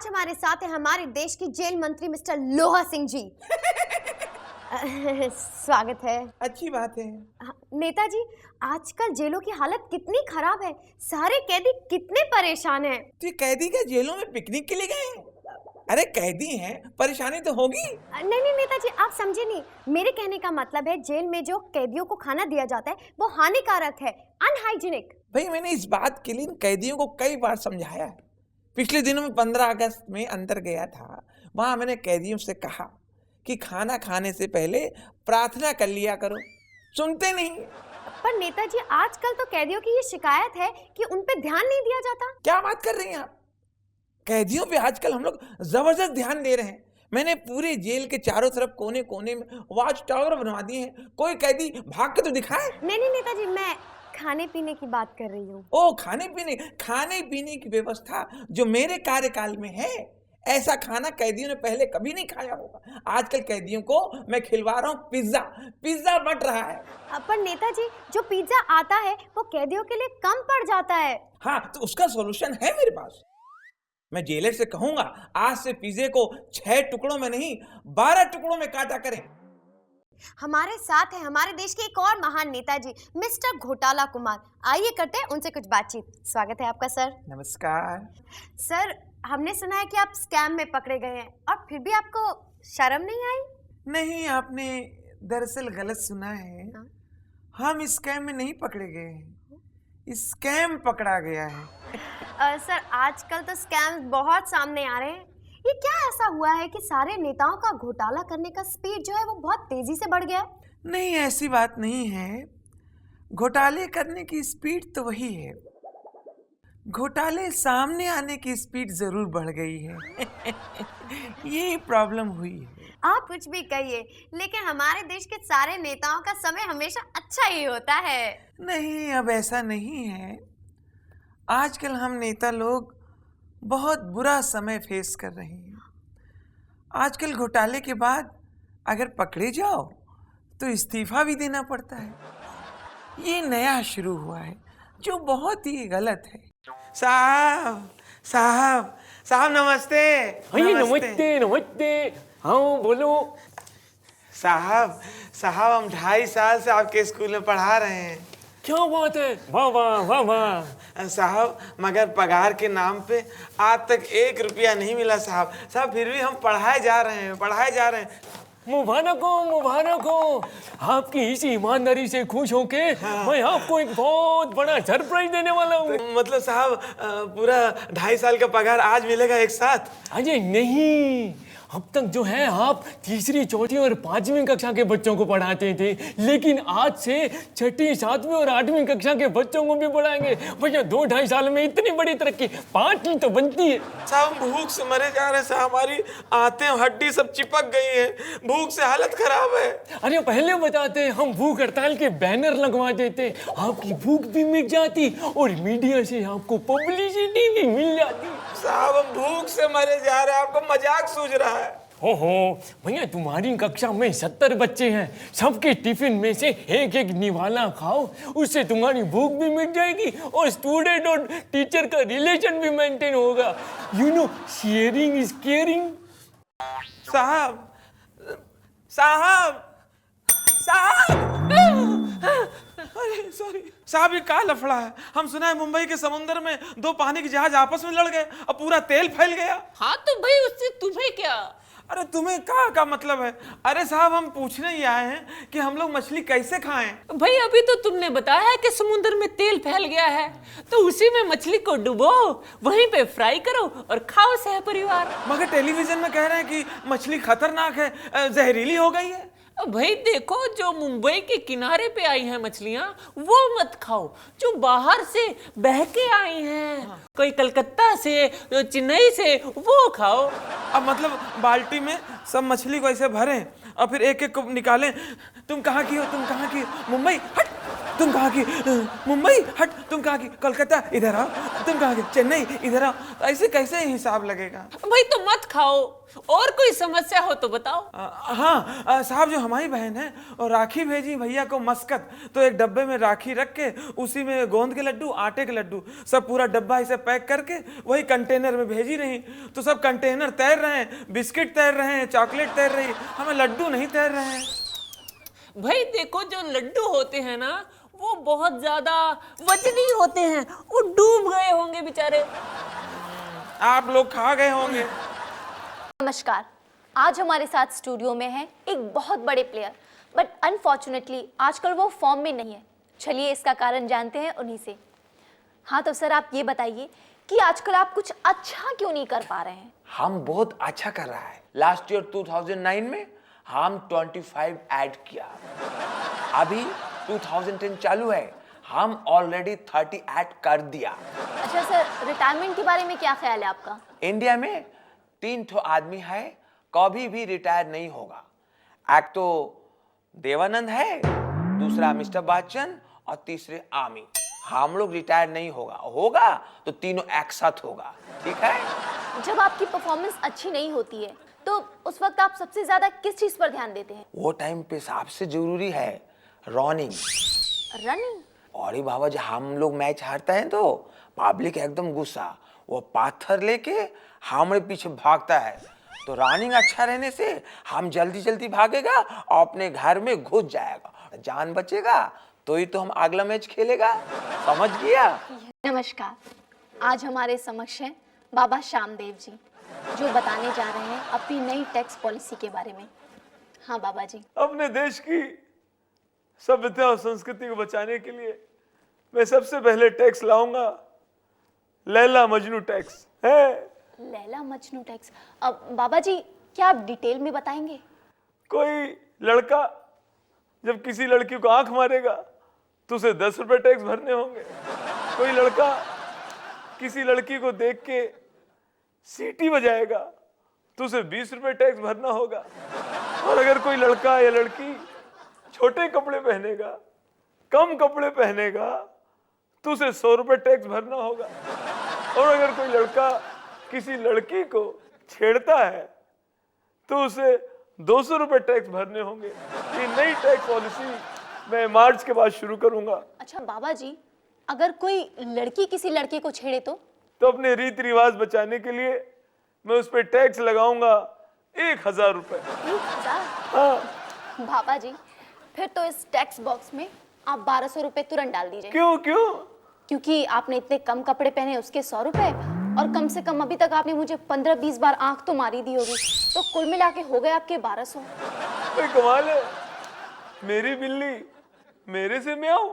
आज हमारे साथ है हमारे देश के जेल मंत्री मिस्टर लोहा सिंह जी। स्वागत है। अच्छी बात है। नेताजी, आजकल जेलों की हालत कितनी खराब है, सारे कैदी कितने परेशान हैं। तो कैदी क्या जेलों में पिकनिक के लिए गए हैं? अरे कैदी हैं, परेशानी तो होगी। नहीं नेताजी, आप समझे नहीं। मेरे कहने का मतलब है जेल में जो कैदियों को खाना दिया जाता है वो हानिकारक है, अनहाइजीनिक। भाई मैंने इस बात के लिए कैदियों को कई बार समझाया है। पिछले दिनों में 15 अगस्त में अंदर गया था, वहां मैंने कैदियों से कहा कि खाना खाने से पहले प्रार्थना कर लिया करो, सुनते नहीं। पर नेताजी, आजकल तो कैदियों की ये शिकायत है कि उन पे ध्यान नहीं दिया जाता। क्या बात कर रही हैं आप? कैदियों पे आजकल हम लोग जबरदस्त ध्यान दे रहे हैं। मैंने पूरे जेल के चारों तरफ कोने कोने में वॉच टावर बनवा दिए हैं। कोई कैदी भाग के तो दिखाए। नहीं नेताजी, मैं खाने पीने की बात कर रही हूँ। ओ, खाने पीने की व्यवस्था जो मेरे कार्यकाल में है, ऐसा खाना कैदियों ने पहले कभी नहीं खाया होगा। आजकल कैदियों को मैं खिलवा रहा हूँ पिज्जा बट रहा है। पर नेताजी, जो पिज्जा आता है वो कैदियों के लिए कम पड़ जाता है। हाँ, तो उसका सॉल्यूशन है मेरे पास। मैं जेलर से कहूंगा आज से पिज्जे को 6 टुकड़ों में नहीं 12 टुकड़ों में काटा करें। हमारे साथ है हमारे देश के एक और महान नेताजी मिस्टर घोटाला कुमार। आइए करते हैं उनसे कुछ बातचीत। स्वागत है आपका सर। नमस्कार सर, हमने सुना है कि आप स्कैम में पकड़े गए हैं और फिर भी आपको शर्म नहीं आई? नहीं, आपने दरअसल गलत सुना है। हम स्कैम में नहीं पकड़े गए हैं, स्कैम पकड़ा गया है। सर, आजकल तो स्कैम बहुत सामने आ रहे हैं। ये क्या ऐसा हुआ है कि सारे नेताओं का घोटाला करने का स्पीड जो है वो बहुत तेजी से बढ़ गया है? नहीं, ऐसी बात नहीं है। घोटाले करने की स्पीड तो वही है, घोटाले सामने आने की स्पीड जरूर बढ़ गई है। ये प्रॉब्लम हुई है। आप कुछ भी कहिए, लेकिन हमारे देश के सारे नेताओं का समय हमेशा अच्छा ही होता है। नहीं, अब ऐसा नहीं है। आजकल हम नेता लोग बहुत बुरा समय फेस कर रहे हैं। आजकल घोटाले के बाद अगर पकड़े जाओ तो इस्तीफा भी देना पड़ता है। ये नया शुरू हुआ है जो बहुत ही गलत है। साहब नमस्ते। नमस्ते। हाँ बोलो। साहब हम 2.5 साल से आपके स्कूल में पढ़ा रहे हैं। क्या बात है, वाह वाह वाह वाह। साहब, मगर पगार के नाम पे आज तक 1 रुपया नहीं मिला साहब। फिर भी हम पढ़ाए जा रहे हैं। मुबारक हो। आपकी इसी ईमानदारी से खुश होके मैं आपको एक बहुत बड़ा सरप्राइज देने वाला हूँ। मतलब साहब, पूरा 2.5 साल का पगार आज मिलेगा एक साथ? अजय नहीं, अब तक जो है आप 3री, 4ठी और 5वीं कक्षा के बच्चों को पढ़ाते थे, लेकिन आज से 6ठी, 7वीं और 8वीं कक्षा के बच्चों को भी पढ़ाएंगे। भैया 2-2.5 साल में इतनी बड़ी तरक्की 5 तो बनती है। साहब, भूख से मरे जा रहे हैं साहब। हमारी आंतें हड्डी सब चिपक गई है, भूख से हालत खराब है। अरे पहले बताते, हम भूख हड़ताल के बैनर लगवा देते, आपकी भूख भी मिट जाती और मीडिया से आपको पब्लिसिटी भी मिल जाती। साहब, हम भूख से मरे जा रहे हैं, आपको मजाक सूझ रहा है। ओहो भैया, तुम्हारी कक्षा में 70 बच्चे हैं, सबके टिफिन में से एक निवाला खाओ, उससे तुम्हारी भूख भी मिट जाएगी और स्टूडेंट और टीचर का रिलेशन भी मेंटेन होगा। You know, sharing is caring. अरे सॉरी साहब, ये क्या लफड़ा है? हम सुना है मुंबई के समुद्र में 2 पानी के जहाज आपस में लड़ गए और पूरा तेल फैल गया। हाँ तो भाई उससे तुम्हें क्या? अरे तुम्हें क्या मतलब है? अरे साहब, हम पूछने ही आए हैं कि हम लोग मछली कैसे खाएं। भाई अभी तो तुमने बताया कि समुद्र में तेल फैल गया है, तो उसी में मछली को डुबो, वहीं पे फ्राई करो और खाओ सह परिवार। मगर टेलीविजन में कह रहे हैं कि मछली खतरनाक है, जहरीली हो गई है। भाई देखो, जो मुंबई के किनारे पे आई हैं मछलियां वो मत खाओ, जो बाहर से बह के आई हैं, कोई कलकत्ता से, चेन्नई से, वो खाओ। अब मतलब बाल्टी में सब मछली को ऐसे भरें और फिर एक एक को निकालें। तुम कहाँ की हो? मुंबई। हट। तुम कहाँ की? मुंबई? हट, तुम कहाँ की? कोलकाता? इधर आओ। तुम कहाँ की? चेन्नई? इधर आओ। ऐसे कैसे हिसाब लगेगा? भाई तो मत खाओ, और कोई समस्या हो तो बताओ। हाँ साहब, जो हमारी बहन है और राखी भेजी भैया को मस्कत, तो एक डब्बे में राखी रख के उसी में गोंद के लड्डू, आटे के लड्डू, सब पूरा डब्बा इसे पैक करके वही कंटेनर में भेजी रही। तो सब कंटेनर तैर रहे हैं, बिस्किट तैर रहे हैं, चॉकलेट तैर रही, हमें लड्डू नहीं तैर रहे हैं। भाई देखो, जो लड्डू होते हैं ना, वो बहुत ज्यादा वजनी होते हैं, वो डूब गए होंगे बेचारे। आप लोग खा गए होंगे। नमस्कार। आज हमारे साथ स्टूडियो में है एक बहुत बड़े प्लेयर, बट अनफॉर्चुनेटली आजकल वो फॉर्म में नहीं है। चलिए इसका कारण जानते हैं उन्हीं से। हाँ तो सर, आप ये बताइए कि आजकल आप कुछ अच्छा क्यों नहीं कर पा रहे हैं? हम बहुत अच्छा कर रहा है। लास्ट ईयर 2009 में हम 25 ऐड किया। अभी 2010 चालू है, हम ऑलरेडी 30 ऐड कर दिया। अच्छा सर, रिटायरमेंट के बारे में क्या ख्याल है आपका? इंडिया में 3 ठो आदमी है, कभी भी रिटायर नहीं होगा। एक तो देवानंद है, दूसरा मिस्टर बच्चन और तीसरे आमी। हम लोग रिटायर नहीं होगा तो तीनों एक साथ होगा, ठीक है? जब आपकी परफॉर्मेंस अच्छी नहीं होती है तो उस वक्त आप सबसे ज्यादा किस चीज पर ध्यान देते हैं? वो टाइम पे सबसे जरूरी है रनिंग। रनिंग? और बाबा, जब हम लोग मैच हारता है तो पब्लिक एकदम गुस्सा, वो पाथर लेके हमारे पीछे भागता है। तो रनिंग अच्छा रहने से हम जल्दी जल्दी भागेगा और अपने घर में घुस जाएगा, जान बचेगा तो ही तो हम अगला मैच खेलेगा। समझ गया? नमस्कार। आज हमारे समक्ष हैं बाबा श्यामदेव जी, जो बताने जा रहे हैं अपनी नई टैक्स पॉलिसी के बारे में। हाँ बाबा जी। अपने देश की सभ्यता और संस्कृति को बचाने के लिए मैं सबसे पहले टैक्स लाऊंगा, लैला मजनू टैक्स है। लैला मजनू टैक्स? अब बाबा जी, क्या आप डिटेल में बताएंगे? कोई लड़का जब किसी लड़की को आंख मारेगा तो उसे 10 रुपए टैक्स भरने होंगे। कोई लड़का किसी लड़की को देख के सीटी बजाएगा तो उसे 20 रुपए टैक्स भरना होगा। और अगर कोई लड़का या लड़की छोटे कपड़े पहनेगा, कम कपड़े पहनेगा, तो उसे 100 रुपए टैक्स भरना होगा। और अगर कोई लड़का किसी लड़की को छेड़ता है तो उसे 200 रुपए टैक्स भरने होंगे। ये नई टैक्स पॉलिसी मैं मार्च के बाद शुरू करूंगा। अच्छा बाबा जी, अगर कोई लड़की किसी लड़के को छेड़े तो अपने रीति रिवाज बचाने के लिए मैं उस पर टैक्स लगाऊंगा 1000 रुपए। 1000? हाँ। बाबा जी, फिर तो इस टैक्स बॉक्स में आप 1200 रुपए तुरंत डाल दीजिए। क्यों? क्योंकि आपने इतने कम कपड़े पहने, उसके 100 रुपए, और कम से कम अभी तक आपने मुझे 15-20 बार आंख तो मारी दी होगी, तो कुल मिला के हो गए आपके 1200। कमाल है, मेरी बिल्ली मेरे से म्याऊं।